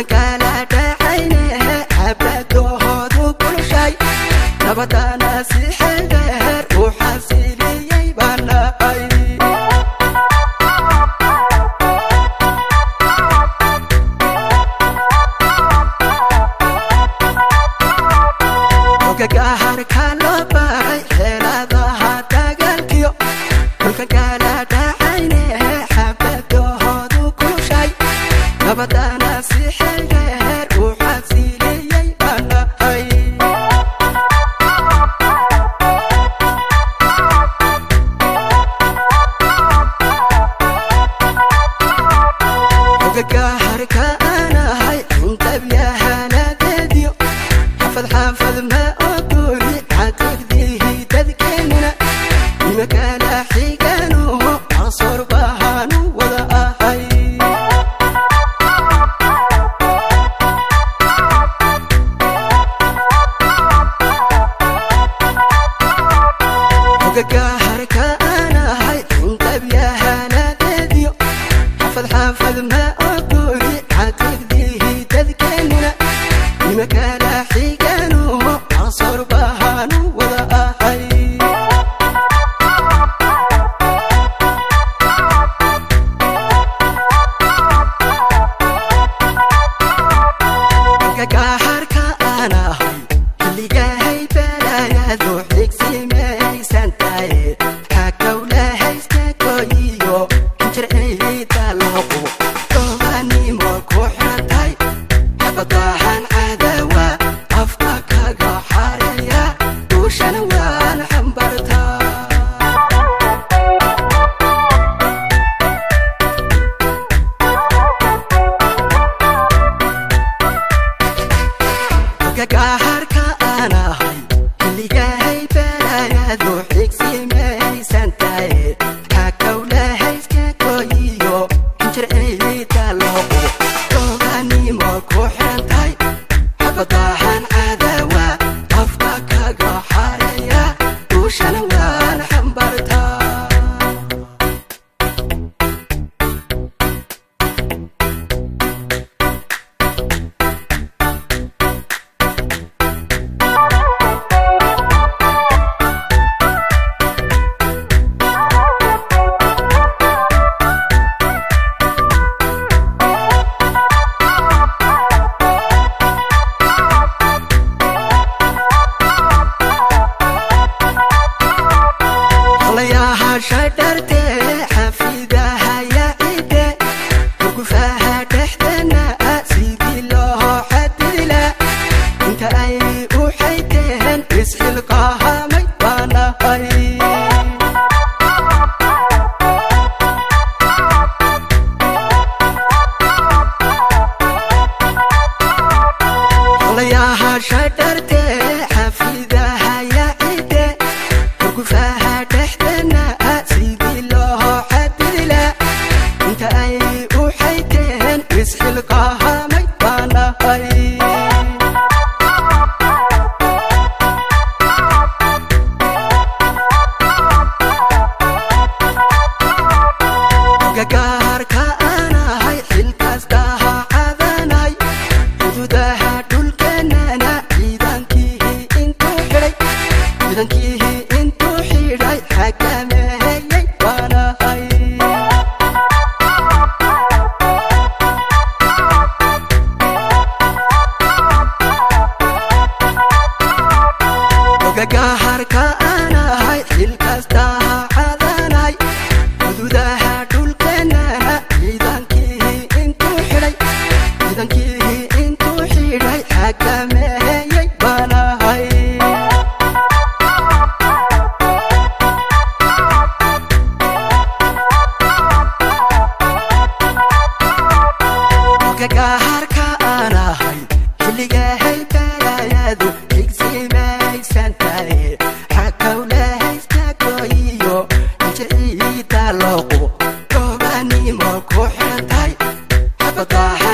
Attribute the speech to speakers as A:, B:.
A: kala dhacayne xabadoodu kulshay nabadana si xeeldheer u xasiliyay banaay garka loo baray xeeladaha dagaalkiyo dhulka kala dhacayne xabadoodu kulshay nabadana si xeeldheer u xasiliyay banaay garka anahay intabyahanadediyo xafad ma ogoli xaqigdihi dadkeenina ima kala xigano casor bahanu wada ahay garka anahay intabyahanadediyo xafad ma ogoli xaqigdihi dadkeenina ima kala xigano casor bahanu wada ahay garka anahay xilligahay balaayadu xigsimaysantahay xakawlahaysta koyiyo kinjirayda looqo dobanimo ku xirantahay xabadahan cadawa afka kaga xareeya duushana waan xambartaa garka anahay xilligahay balaayadu xigsimaysantahay xakawlahayska koyiyo kinjirayda looqo dobanimo ku xirantahay xabadahan cadawa afka kaga xareeya duushana waan xambartaa shadarte xafidaha ya cide ugufaha dhexdana sidii loo xadila inta ay u xayteen isxilqahamay banahay shadarte xafidaha ya cide ugufaha dhexdana sidii loo xadila inta ay u xayteen isxilqahamay banahay garka anahay xilkastaha cadanay xuduudaha dhulkeenana ciidankii intuu xidhay xakameeyay banahay garka anahay xilkastaha cadanay xuduudaha dhulkeenana ciidankii intuu xidhay xakameeyay banahay garka anahay xilligahay balaayadu xigsimaysantahay xakawlahaysta koyiyo kinjirayda looqo dobanimo ku xirantahay xabadaha